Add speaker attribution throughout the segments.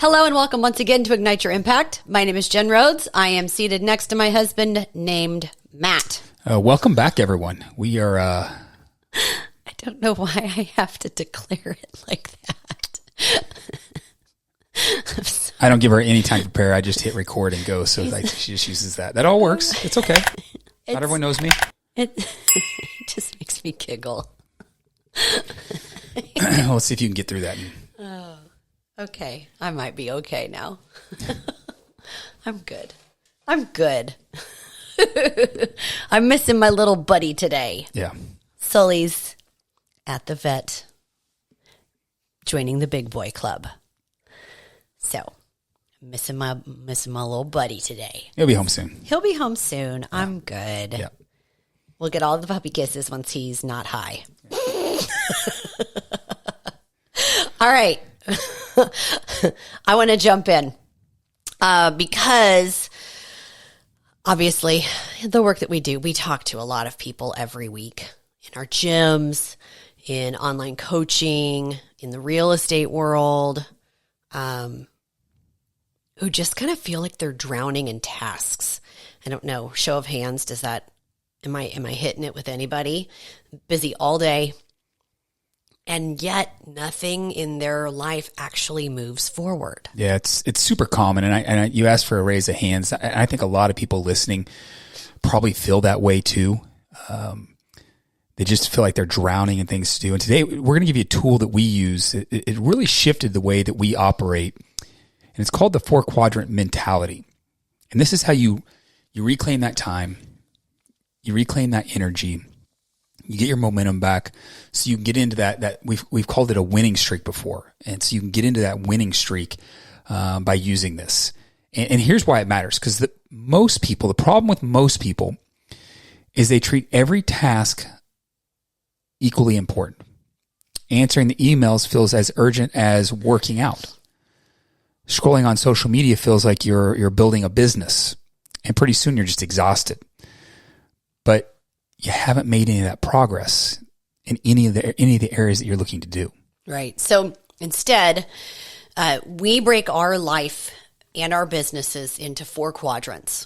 Speaker 1: Hello and welcome once again to Ignite Your Impact. My name is Jen Rhodes. I am seated next to my husband named Matt.
Speaker 2: Welcome back, everyone. We are...
Speaker 1: I don't know why I have to declare it like that.
Speaker 2: I don't give her any time to prepare. I just hit record and go. So she just uses that. That all works. It's okay. Not everyone knows me.
Speaker 1: It just makes me giggle.
Speaker 2: Well, let's see if you can get through that.
Speaker 1: Oh, okay. I might be okay now. I'm good. I'm missing my little buddy today.
Speaker 2: Yeah.
Speaker 1: Sully's at the vet, joining the big boy club. So, missing my little buddy today.
Speaker 2: He'll be home soon.
Speaker 1: Yeah. I'm good.
Speaker 2: Yeah.
Speaker 1: We'll get all the puppy kisses once he's not high. All right. I want to jump in because obviously the work that we do, we talk to a lot of people every week in our gyms, in online coaching, in the real estate world, who just kind of feel like they're drowning in tasks. I don't know. Show of hands. Am I hitting it with anybody? Busy all day. And yet nothing in their life actually moves forward.
Speaker 2: Yeah, it's super common. And you asked for a raise of hands. I think a lot of people listening probably feel that way too. They just feel like they're drowning in things to do. And today we're going to give you a tool that we use. It really shifted the way that we operate. And it's called the 4-quadrant mentality. And this is how you reclaim that time. You reclaim that energy. You get your momentum back so you can get into that we've called it a winning streak before. And so you can get into that winning streak by using this. And here's why it matters. Because the problem with most people is they treat every task equally important. Answering the emails feels as urgent as working out. Scrolling on social media feels like you're building a business. And pretty soon you're just exhausted. But you haven't made any of that progress in any of the areas that you're looking to do.
Speaker 1: Right. So instead, we break our life and our businesses into 4 quadrants.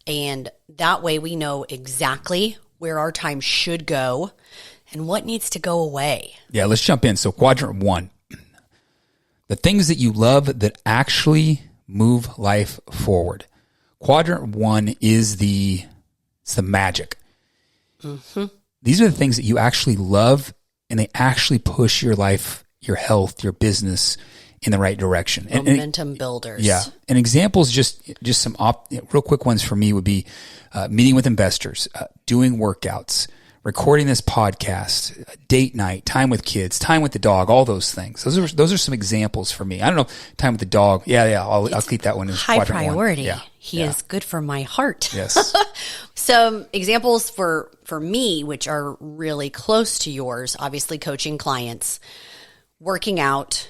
Speaker 1: And that way we know exactly where our time should go and what needs to go away.
Speaker 2: Yeah, let's jump in. So quadrant 1, the things that you love that actually move life forward. Quadrant 1 is the magic. Mm-hmm. These are the things that you actually love, and they actually push your life, your health, your business in the right direction.
Speaker 1: Momentum builders.
Speaker 2: Yeah. And examples, just some real quick ones for me would be meeting with investors, doing workouts, recording this podcast, date night, time with kids, time with the dog, all those things. Those are some examples for me. I don't know, time with the dog. Yeah. I'll keep that one as
Speaker 1: high
Speaker 2: quadrant
Speaker 1: priority.
Speaker 2: 1. Yeah.
Speaker 1: He is good for my heart.
Speaker 2: Yes.
Speaker 1: Some examples for me, which are really close to yours, obviously coaching clients, working out,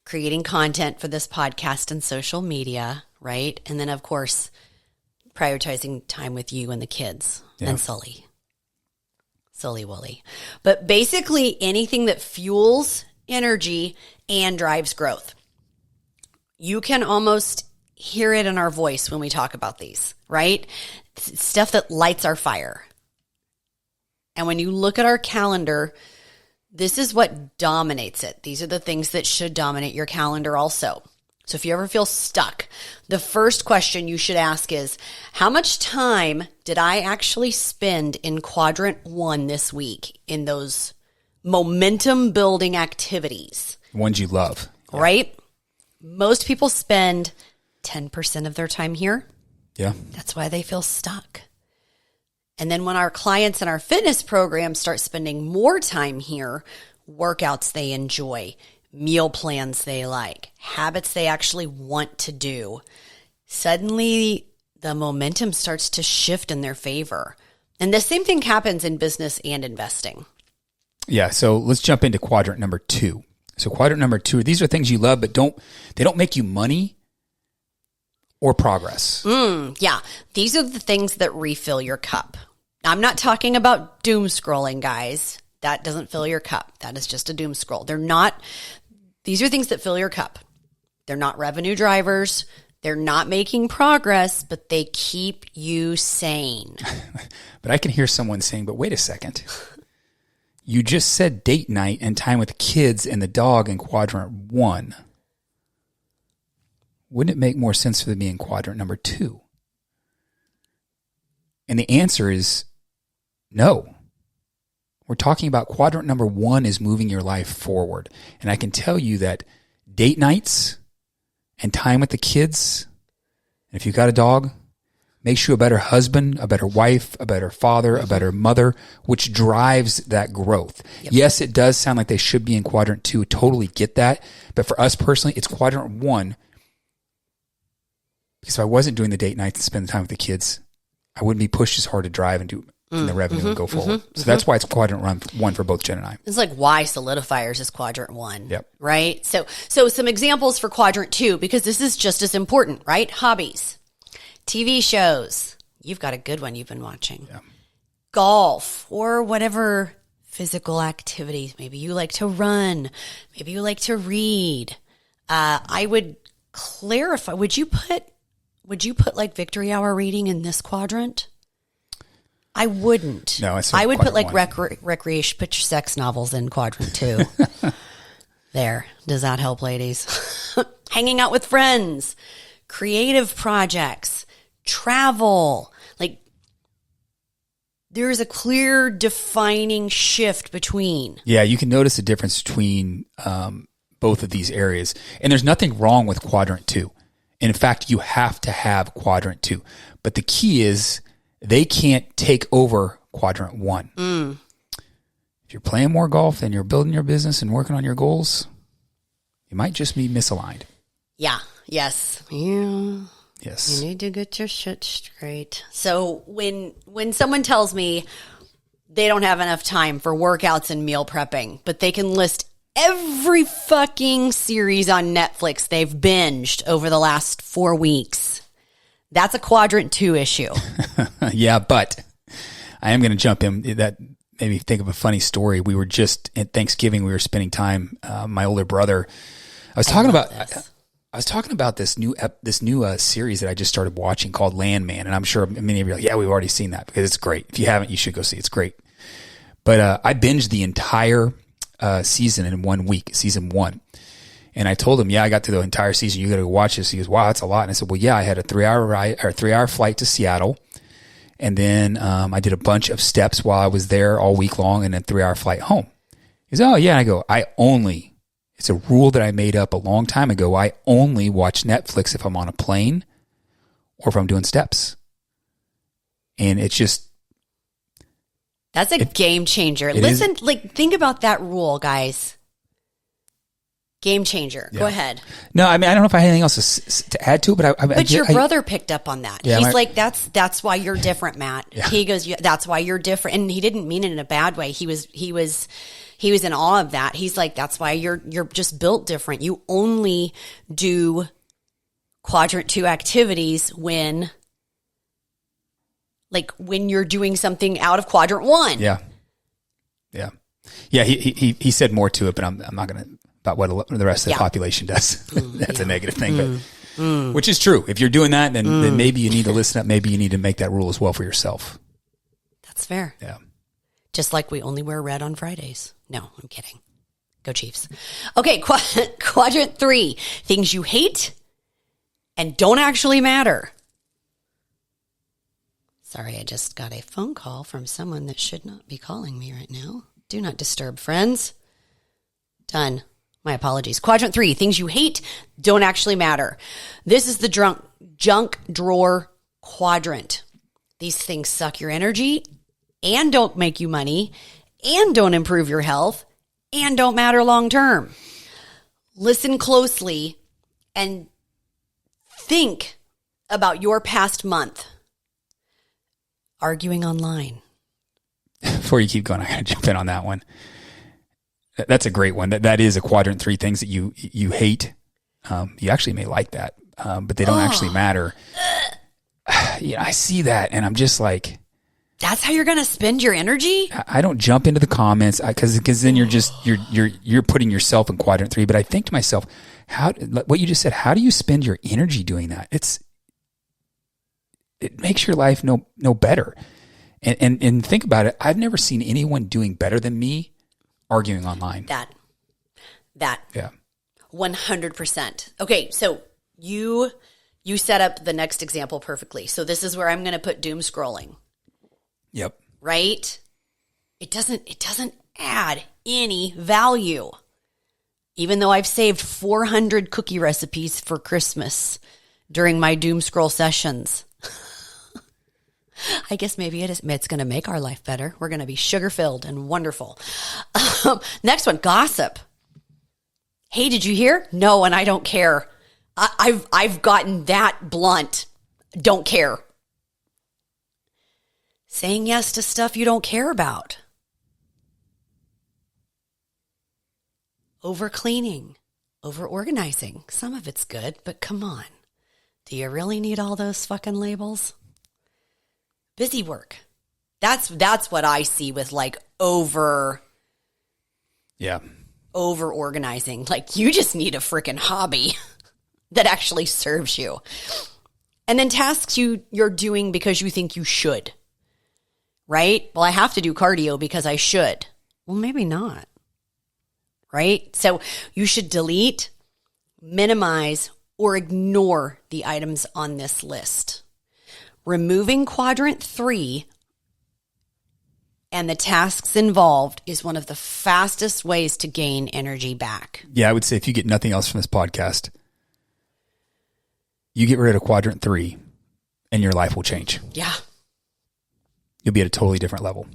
Speaker 1: creating content for this podcast and social media, right? And then, of course, prioritizing time with you and the kids and Sully Wooly. But basically anything that fuels energy and drives growth. You can almost hear it in our voice when we talk about these, right? Stuff that lights our fire. And when you look at our calendar, this is what dominates it. These are the things that should dominate your calendar also. So if you ever feel stuck, the first question you should ask is, how much time did I actually spend in quadrant 1 this week in those momentum building activities?
Speaker 2: Ones you love.
Speaker 1: Right? Most people spend 10% of their time here.
Speaker 2: Yeah.
Speaker 1: That's why they feel stuck. And then when our clients in our fitness program start spending more time here, workouts they enjoy, meal plans they like, habits they actually want to do, suddenly the momentum starts to shift in their favor. And the same thing happens in business and investing.
Speaker 2: Yeah. So let's jump into quadrant number 2. So quadrant number 2, these are things you love, but they don't make you money or progress.
Speaker 1: Yeah. These are the things that refill your cup. I'm not talking about doom scrolling, guys. That doesn't fill your cup. That is just a doom scroll. These are things that fill your cup. They're not revenue drivers. They're not making progress, but they keep you sane.
Speaker 2: But I can hear someone saying, but wait a second. You just said date night and time with kids and the dog in quadrant 1. Wouldn't it make more sense for them to be in quadrant number 2? And the answer is no. We're talking about quadrant number 1 is moving your life forward. And I can tell you that date nights and time with the kids, and if you've got a dog, makes you a better husband, a better wife, a better father, a better mother, which drives that growth. Yep. Yes, it does sound like they should be in quadrant 2. Totally get that. But for us personally, it's quadrant 1. Because if I wasn't doing the date nights and spending time with the kids, I wouldn't be pushed as hard to drive and do the revenue and go forward. So that's why it's quadrant 1 for both Jen and I.
Speaker 1: It's like why solidifiers is quadrant 1.
Speaker 2: Yep.
Speaker 1: Right? So some examples for quadrant 2, because this is just as important, right? Hobbies, TV shows. You've got a good one you've been watching.
Speaker 2: Yeah.
Speaker 1: Golf or whatever physical activities. Maybe you like to run. Maybe you like to read. I would clarify. Would you put like victory hour reading in this quadrant? I wouldn't.
Speaker 2: No,
Speaker 1: I would put like
Speaker 2: 1.
Speaker 1: recreation, put your sex novels in quadrant 2. There. Does that help, ladies? Hanging out with friends, creative projects, travel. Like there's a clear defining shift between.
Speaker 2: Yeah, you can notice the difference between both of these areas. And there's nothing wrong with quadrant 2. And in fact, you have to have quadrant 2. But the key is they can't take over quadrant 1. If you're playing more golf and you're building your business and working on your goals, you might just be misaligned.
Speaker 1: Yeah. Yes. Yeah.
Speaker 2: Yes.
Speaker 1: You need to get your shit straight. So when someone tells me they don't have enough time for workouts and meal prepping, but they can list every fucking series on Netflix they've binged over the last 4 weeks, that's a quadrant 2 issue.
Speaker 2: Yeah, but I am going to jump in. That made me think of a funny story. We were just at Thanksgiving. We were spending time. My older brother. I was talking about this new series that I just started watching called Landman, and I'm sure many of you are like, yeah, we've already seen that because it's great. If you haven't, you should go see it. It's great. But I binged the entire season in 1 week, season 1. And I told him, yeah, I got to the entire season. You got to go watch this. He goes, wow, that's a lot. And I said, well, yeah, I had a 3-hour flight to Seattle. And then I did a bunch of steps while I was there all week long and then 3-hour flight home. He goes, oh, yeah. And I go, it's a rule that I made up a long time ago. I only watch Netflix if I'm on a plane or if I'm doing steps. And it's just.
Speaker 1: That's a game changer. Listen, think about that rule, guys. Game changer. Yeah. Go ahead.
Speaker 2: No, I mean, I don't know if I had anything else to add to it, but
Speaker 1: your brother picked up on that.
Speaker 2: Yeah,
Speaker 1: he's like, that's why you're different, Matt. Yeah. He goes, that's why you're different. And he didn't mean it in a bad way. He was in awe of that. He's like, that's why you're just built different. You only do quadrant 2 activities when you're doing something out of quadrant 1.
Speaker 2: Yeah. Yeah. Yeah. He said more to it, but I'm not going to, about what the rest of the population does. That's a negative thing, but which is true. If you're doing that, then maybe you need to listen up. Maybe you need to make that rule as well for yourself.
Speaker 1: That's fair.
Speaker 2: Yeah.
Speaker 1: Just like we only wear red on Fridays. No, I'm kidding. Go Chiefs. Okay. Quadrant 3, things you hate and don't actually matter. Sorry, I just got a phone call from someone that should not be calling me right now. Do not disturb, friends. Done. My apologies. Quadrant 3, things you hate don't actually matter. This is the junk drawer quadrant. These things suck your energy and don't make you money and don't improve your health and don't matter long term. Listen closely and think about your past month. Arguing online.
Speaker 2: Before you keep going, I got to jump in on that one. That's a great one. That is a quadrant 3, things that you hate. You actually may like that, but they don't actually matter. I see that, and I'm just like,
Speaker 1: That's how you're going to spend your energy?
Speaker 2: I don't jump into the comments because then you're putting yourself in quadrant 3. But I think to myself, what you just said, how do you spend your energy doing that? It makes your life no better. And think about it. I've never seen anyone doing better than me arguing online.
Speaker 1: That.
Speaker 2: Yeah.
Speaker 1: 100%. Okay, so you set up the next example perfectly. So this is where I'm going to put doom scrolling.
Speaker 2: Yep.
Speaker 1: Right? It doesn't add any value. Even though I've saved 400 cookie recipes for Christmas during my doom scroll sessions. I guess maybe it's going to make our life better. We're going to be sugar-filled and wonderful. Next one, gossip. Hey, did you hear? No, and I don't care. I've gotten that blunt. Don't care. Saying yes to stuff you don't care about. Over cleaning, over organizing. Some of it's good, but come on. Do you really need all those fucking labels? Busy work. That's what I see with like over organizing. Like you just need a freaking hobby that actually serves you. And then tasks you're doing because you think you should. Right? Well, I have to do cardio because I should. Well, maybe not. Right? So you should delete, minimize, or ignore the items on this list. Removing quadrant 3 and the tasks involved is one of the fastest ways to gain energy back.
Speaker 2: Yeah, I would say if you get nothing else from this podcast, you get rid of quadrant 3 and your life will change.
Speaker 1: Yeah.
Speaker 2: You'll be at a totally different level.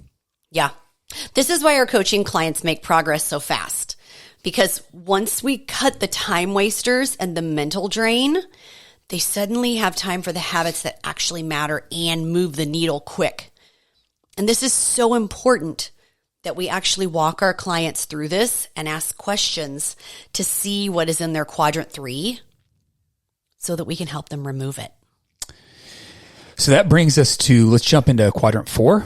Speaker 1: Yeah. This is why our coaching clients make progress so fast. Because once we cut the time wasters and the mental drain, they suddenly have time for the habits that actually matter and move the needle quick. And this is so important that we actually walk our clients through this and ask questions to see what is in their quadrant 3 so that we can help them remove it.
Speaker 2: So that brings us to, let's jump into quadrant 4.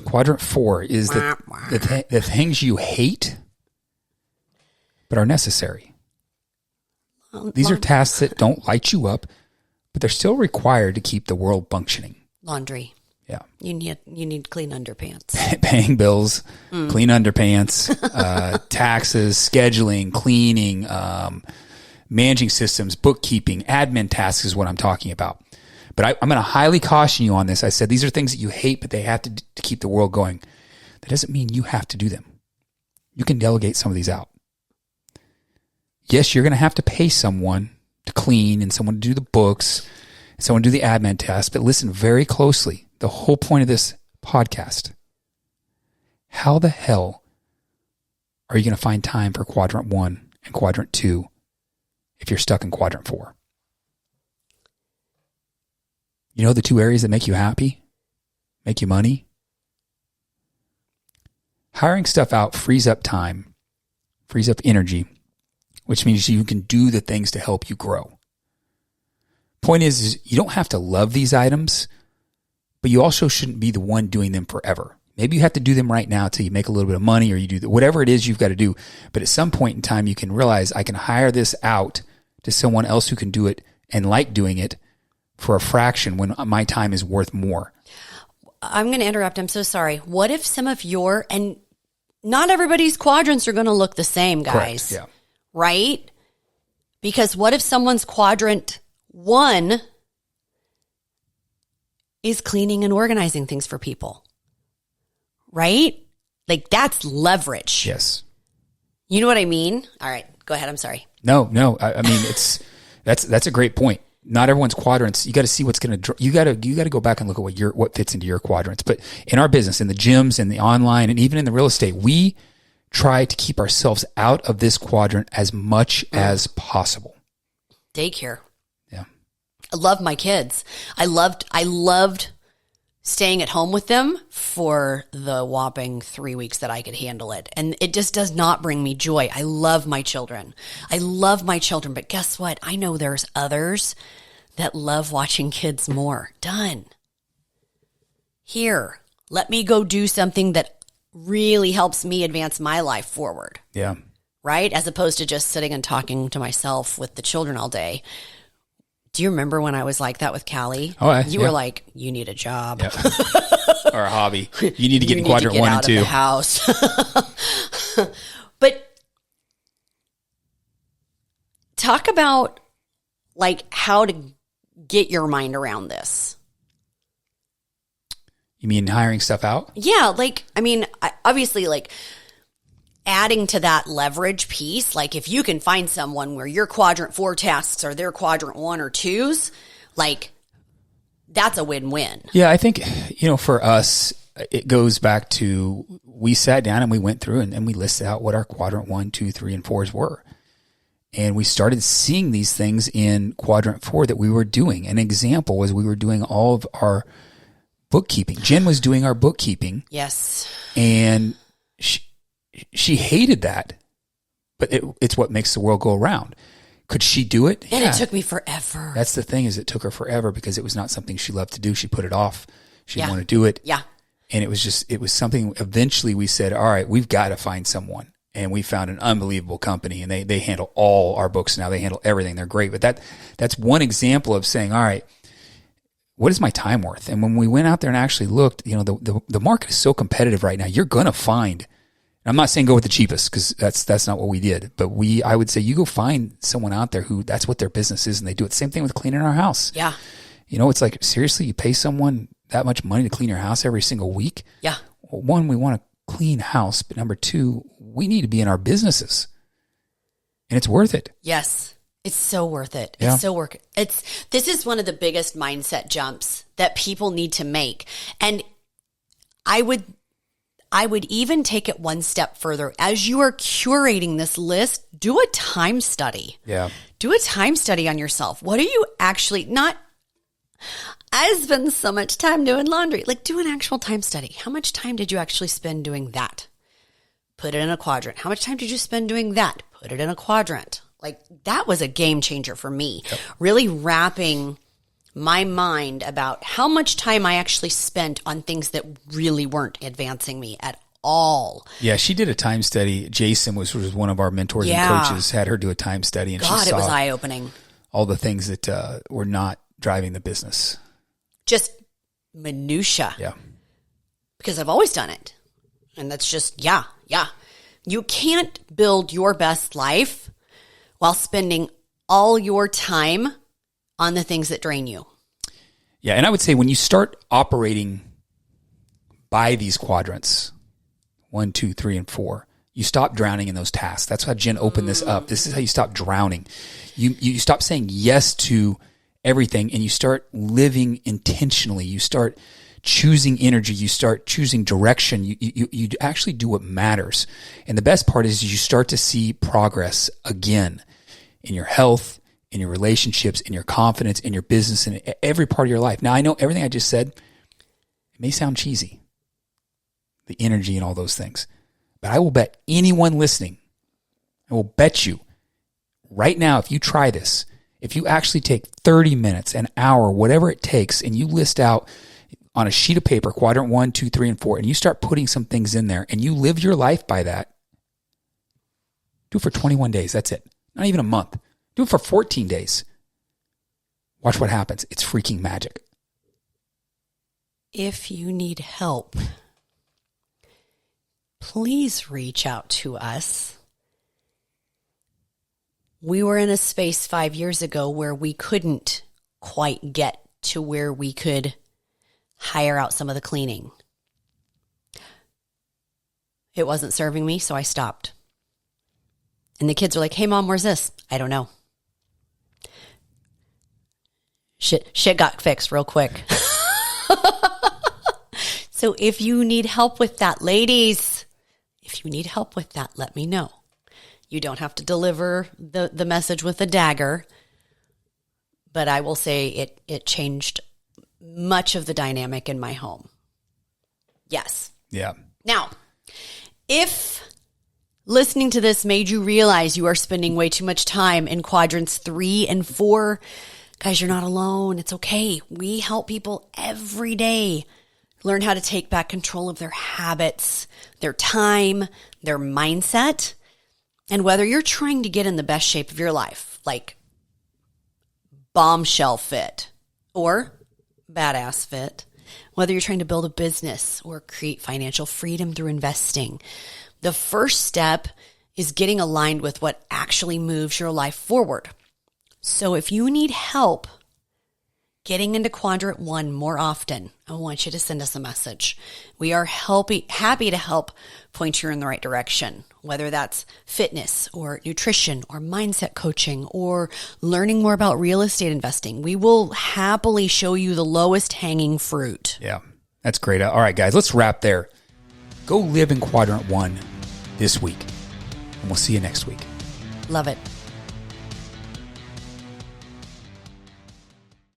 Speaker 2: Quadrant 4 is the things you hate but are necessary. These are tasks that don't light you up, but they're still required to keep the world functioning.
Speaker 1: Laundry.
Speaker 2: Yeah.
Speaker 1: You need clean underpants.
Speaker 2: Paying bills, clean underpants, taxes, scheduling, cleaning, managing systems, bookkeeping, admin tasks is what I'm talking about. But I'm going to highly caution you on this. I said these are things that you hate, but they have to keep the world going. That doesn't mean you have to do them. You can delegate some of these out. Yes, you're going to have to pay someone to clean and someone to do the books and someone to do the admin tasks, but listen very closely. The whole point of this podcast, how the hell are you going to find time for quadrant 1 and quadrant 2 if you're stuck in quadrant 4? You know the 2 areas that make you happy, make you money? Hiring stuff out frees up time, frees up energy, which means you can do the things to help you grow. Point is you don't have to love these items, but you also shouldn't be the one doing them forever. Maybe you have to do them right now till you make a little bit of money or you do whatever it is you've got to do. But at some point in time, you can realize I can hire this out to someone else who can do it and like doing it for a fraction when my time is worth more.
Speaker 1: I'm going to interrupt. I'm so sorry. What if some of and not everybody's quadrants are going to look the same, guys.
Speaker 2: Correct. Yeah.
Speaker 1: Right? Because what if someone's quadrant 1 is cleaning and organizing things for people? Right? Like that's leverage.
Speaker 2: Yes.
Speaker 1: You know what I mean? All right. Go ahead. I'm sorry.
Speaker 2: No. I mean, that's a great point. Not everyone's quadrants. You got to see what's going to. You got to go back and look at what fits into your quadrants. But in our business, in the gyms, and the online, and even in the real estate, we try to keep ourselves out of this quadrant as much as possible.
Speaker 1: Daycare.
Speaker 2: Yeah,
Speaker 1: I love my kids. I loved staying at home with them for the whopping 3 weeks that I could handle it. And it just does not bring me joy. I love my children. But guess what? I know there's others that love watching kids more. Done. Here, Let me go do something that really helps me advance my life forward.
Speaker 2: Yeah.
Speaker 1: Right? As opposed to just sitting and talking to myself with the children all day. Do you remember when I was like that with Callie?
Speaker 2: Oh,
Speaker 1: you were like, you need a job.
Speaker 2: Yeah. Or a hobby. You need to get in quadrant
Speaker 1: get
Speaker 2: 1
Speaker 1: out
Speaker 2: and 2.
Speaker 1: Of the house. But talk about like how to get your mind around this.
Speaker 2: You mean hiring stuff out?
Speaker 1: Yeah. Like, I mean, obviously, like adding to that leverage piece, like if you can find someone where your quadrant 4 tasks are their quadrant 1 or 2s, like that's a win-win.
Speaker 2: Yeah, I think, for us, it goes back to we sat down and we went through and we listed out what our quadrant 1, 2, 3, and 4s were. And we started seeing these things in quadrant 4 that we were doing. An example was we were doing all of our bookkeeping. Jen was doing our bookkeeping.
Speaker 1: Yes.
Speaker 2: And she hated that, but it's what makes the world go around. Could she do it?
Speaker 1: And
Speaker 2: yeah.
Speaker 1: It took me forever.
Speaker 2: That's the thing, is it took her forever because it was not something she loved to do. She put it off. She didn't want to do it.
Speaker 1: Yeah.
Speaker 2: And it was something, eventually we said, all right, we've got to find someone. And we found an unbelievable company, and they handle all our books now. They handle everything. They're great. But that's one example of saying, all right, what is my time worth? And when we went out there and actually looked, the market is so competitive right now. You're going to find, I'm not saying go with the cheapest because that's not what we did, but I would say you go find someone out there who that's what their business is, and they do it. Same thing with cleaning our house.
Speaker 1: Yeah.
Speaker 2: It's like, seriously, you pay someone that much money to clean your house every single week?
Speaker 1: Yeah.
Speaker 2: Well, one, we want a clean house, but number two, we need to be in our businesses, and it's worth it.
Speaker 1: Yes. It's so worth it.
Speaker 2: Yeah.
Speaker 1: It's so worth it. This is one of the biggest mindset jumps that people need to make. And I would even take it one step further. As you are curating this list, do a time study.
Speaker 2: Yeah.
Speaker 1: Do a time study on yourself. What are you actually I spend so much time doing laundry. Like, do an actual time study. How much time did you actually spend doing that? Put it in a quadrant. How much time did you spend doing that? Put it in a quadrant. Like, that was a game changer for me. Yep. Really wrapping my mind about how much time I actually spent on things that really weren't advancing me at all.
Speaker 2: Yeah, she did a time study. Jason was one of our mentors and coaches, had her do a time study. And
Speaker 1: God,
Speaker 2: she saw
Speaker 1: it was eye-opening.
Speaker 2: all the things that were not driving the business.
Speaker 1: Just minutia.
Speaker 2: Yeah.
Speaker 1: Because I've always done it. And that's just, yeah. You can't build your best life while spending all your time on the things that drain you.
Speaker 2: Yeah, and I would say when you start operating by these quadrants, 1, 2, 3, and 4, you stop drowning in those tasks. That's how Jen opened this up. This is how you stop drowning. You stop saying yes to everything, and you start living intentionally. You start choosing energy. You start choosing direction. You actually do what matters. And the best part is you start to see progress again in your health, in your relationships, in your confidence, in your business, in every part of your life. Now, I know everything I just said, it may sound cheesy, the energy and all those things, but I will bet anyone listening, I will bet you right now, if you try this, if you actually take 30 minutes, an hour, whatever it takes, and you list out on a sheet of paper, quadrant 1, 2, 3, and 4, and you start putting some things in there and you live your life by that, do it for 21 days. That's it. Not even a month. Do it for 14 days. Watch what happens. It's freaking magic.
Speaker 1: If you need help, please reach out to us. We were in a space 5 years ago where we couldn't quite get to where we could hire out some of the cleaning. It wasn't serving me, so I stopped. And the kids are like, hey, Mom, where's this? I don't know. Shit got fixed real quick. So if you need help with that, ladies, if you need help with that, let me know. You don't have to deliver the message with a dagger, but I will say it changed much of the dynamic in my home. Yes.
Speaker 2: Yeah.
Speaker 1: Now, if listening to this made you realize you are spending way too much time in quadrants 3 and 4, guys, you're not alone. It's okay. We help people every day learn how to take back control of their habits, their time, their mindset. And whether you're trying to get in the best shape of your life, like bombshell fit or badass fit, whether you're trying to build a business or create financial freedom through investing, the first step is getting aligned with what actually moves your life forward. So if you need help getting into quadrant 1 more often, I want you to send us a message. We are happy to help point you in the right direction, whether that's fitness or nutrition or mindset coaching or learning more about real estate investing. We will happily show you the lowest hanging fruit.
Speaker 2: Yeah, that's great. All right, guys, let's wrap there. Go live in quadrant 1 this week, and we'll see you next week.
Speaker 1: Love it.